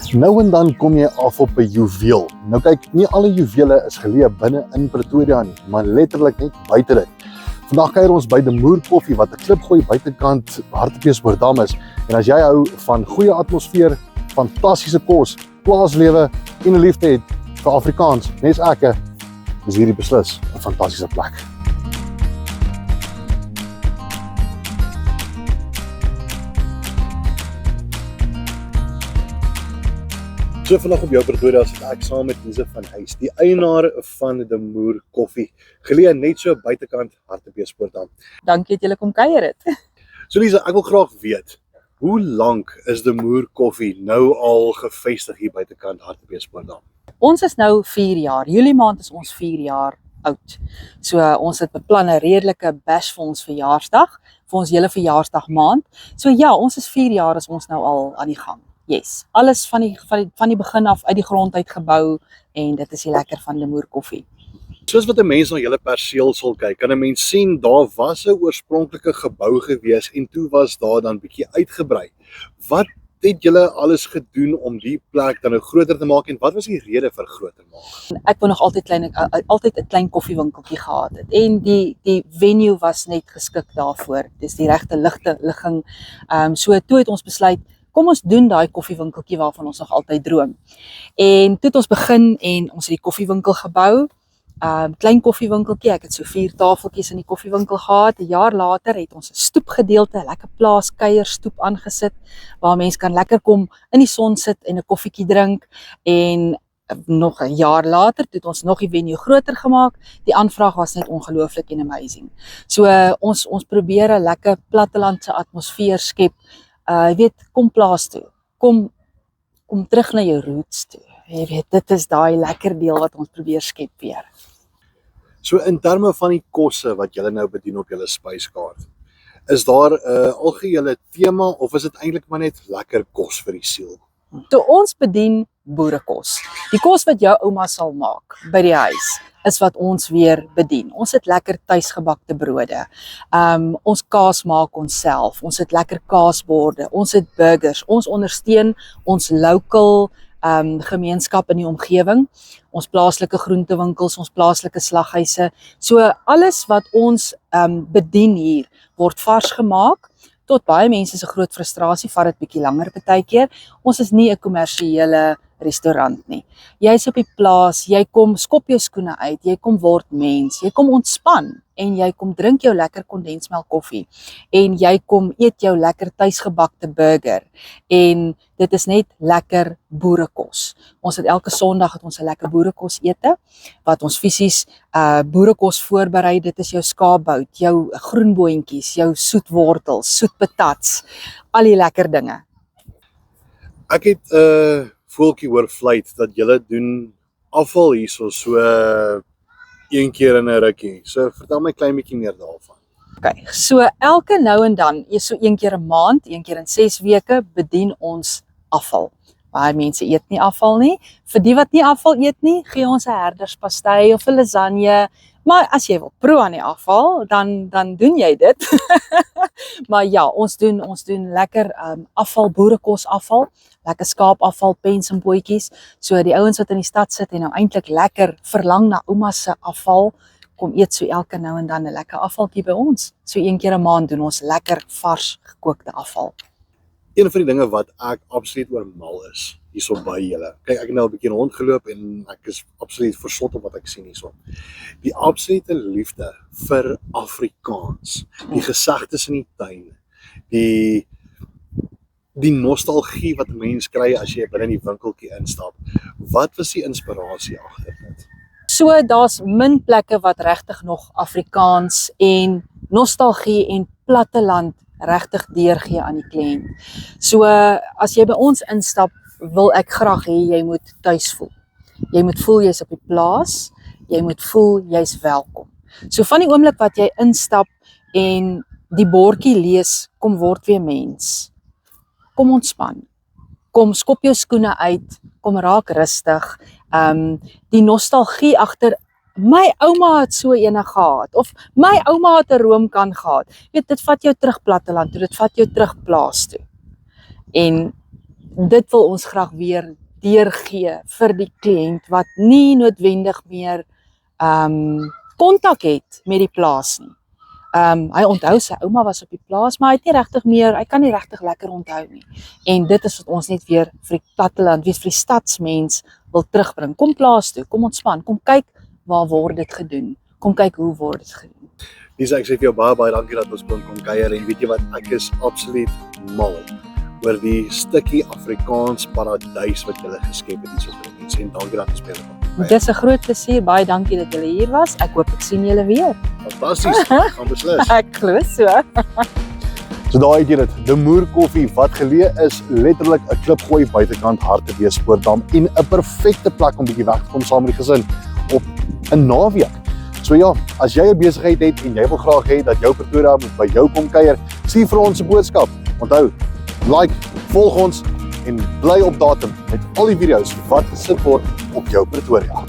Nou en dan kom jy af op 'n juweel. Nou kyk, nie alle juwele is geleë binne in Pretoria nie, maar letterlik net buite dit. Vandag kuier ons by De Moer Koffie wat 'n klipgooi buitekant Hartbeespoortdam is. En as jy hou van goeie atmosfeer, fantastiese kos, plaaslewe en 'n liefde het vir Afrikaans, nes ek, is hierdie beslis 'n fantastiese plek. So vandag op jou Pretoria sit ek saam met Lise van Huys, die eienaar van De Moer Koffie, geleë net so buitekant Hartbeespoortdam. Dankie dat julle kom kuier het. So Lise, ek wil graag weet, hoe lank is De Moer Koffie nou al gevestig hier buitekant Hartbeespoortdam? Ons is nou 4 jaar. Julie maand is ons 4 jaar oud. So ons het beplan 'n redelike bash vir ons verjaarsdag, vir ons hele verjaarsdagmaand. So ja, ons is 4 jaar is ons nou al aan die gang. Yes, alles van die begin af uit die grond uit gebou en dit is die lekker van De Moer Koffie. Soos wat 'n mens na julle perseel sal kyk, kan 'n mens sien daar was 'n oorspronklike gebou gewees en toe was daar dan bietjie uitgebrei. Wat het julle alles gedoen om die plek dan nou groter te maak en wat was die rede vir groter maak? Ek wou nog altyd 'n klein koffiewinkeltjie gehad het en die venue was net geskik daarvoor. Dis die regte ligging. So toe het ons besluit, kom ons doen daai koffiewinkeltjie waarvan ons nog altyd droom. En toe het ons begin en ons het die koffiewinkel gebou. Klein koffiewinkeltjie, ek het so 4 tafeltjies in die koffiewinkel gehad. 'n Jaar later het ons 'n stoepgedeelte, 'n lekker plaas kuierstoep aangesit waar mense kan lekker kom in die son sit en 'n koffietjie drink. En nog 'n jaar later het ons nog die venue groter gemaak. Die aanvraag was net ongelooflik en amazing. So ons probeer 'n lekker plattelandse atmosfeer skep. Jy weet, kom plaas toe. Kom terug na jou roots toe. Jy weet, dit is daai lekker deel wat ons probeer skep weer. So in terme van die kosse wat julle nou bedien op julle spyskaart, is daar 'n algehele tema of is dit eintlik maar net lekker kos vir die siel? So ons bedien boerekos. Die kos wat jou ouma sal maak by die huis is wat ons weer bedien. Ons het lekker tuisgebakte brode. Ons kaas maak ons self. Ons het lekker kaasborde. Ons het burgers. Ons ondersteun ons local gemeenskap in die omgewing. Ons plaaslike groentewinkels, ons plaaslike slaghuise. So alles wat ons bedien hier word vars gemaak. Tot baie mense se groot frustrasie, vat dit bietjie langer partykeer. Ons is nie 'n kommersiële restaurant nie. Jy's op die plaas, jy kom skop jou skoene uit, jy kom word mens, jy kom ontspan en jy kom drink jou lekker kondensmelk koffie en jy kom eet jou lekker tuisgebakte burger en dit is net lekker boerekos. Ons het elke Sondag het ons 'n lekker boerekos ete wat ons fisies boerekos voorberei. Dit is jou skaapbout, jou groenboontjies, jou soetwortels, soetpatats, al die lekker dinge. Ek het voeltjie hoor fluit dat julle doen afval hierso so een keer in 'n rukkie. So vertel my klein bietjie meer daarvan. Okay, so elke nou en dan, so een keer 'n maand, een keer in 6 weke bedien ons afval. Baie mense eet nie afval nie. Vir die wat nie afval eet nie, gee ons 'n herderspastei of 'n lasagne. Maar as jy wil proe aan die afval, dan doen jy dit. Maar ja, ons doen lekker afval, boerekos afval, lekker skaapafval, pens en bootjies. So die ouens wat in die stad sit en nou eintlik lekker verlang na ouma se afval, kom eet so elke nou en dan 'n lekker afvaltjie by ons. So een keer 'n maand doen ons lekker vars gekookte afval. Een van die dinge wat ek absoluut oormal is hierso by julle. Kyk, ek het nou 'n bietjie rondgeloop en ek is absoluut versot op wat ek sien hierso. Die absolute liefde vir Afrikaans, die gesegdes in die tuin, die nostalgie wat 'n mens kry as jy binne in die winkeltjie instap. Wat was die inspirasie agter dit? So daar's min plekke wat regtig nog Afrikaans en nostalgie en platteland regtig deurgee aan die kliënt. So as jy by ons instap, wil ek graag hê jy moet tuis voel. Jy moet voel jy's op die plaas, jy moet voel jy's welkom. So van die oomblik wat jy instap en die bordjie lees, kom word weer mens. Kom ontspan. Kom skop jou skoene uit, kom raak rustig. Die nostalgie agter my ouma het so ene gehad, of my ouma het 'n roomkan gehad. Weet, dit vat jou terug platteland toe, dit vat jou terug plaas toe. En dit wil ons graag weer deurgee vir die kliënt wat nie noodwendig meer kontak het met die plaas nie. Hy onthou sy ouma was op die plaas, maar hy het nie regtig meer, hy kan nie regtig lekker onthou nie. En dit is wat ons net weer vir die platteland, vir die stadsmens wil terugbring. Kom plaas toe, kom ontspan, kom kyk waar word dit gedoen. Kom kyk hoe word dit gedoen. Lisa, ek sê vir jou baie dankie dat ons kon kuier en weet jy wat, ek is absoluut mal oor die stukkie Afrikaans paradys wat julle geskep het hierso vir mense en dankie dat ons speel het. Dis 'n groot plesier, baie dankie dat julle hier was. Ek hoop ek sien julle weer. Fantasties, gaan beslis. Ek glo so. So daar het jy dit, De Moer Koffie wat geleë is letterlik 'n klipgooi buitekant Hartbeespoortdam en 'n perfekte plek om bietjie weg te kom saam met die gesin op 'n naweek. So ja, as jy 'n besigheid het en jy wil graag hê dat jou Pretoria moet by jou kom kuier, stuur vir ons 'n boodskap. Onthou, like, volg ons en bly op datum met al die video's wat gesit word op jou Pretoria.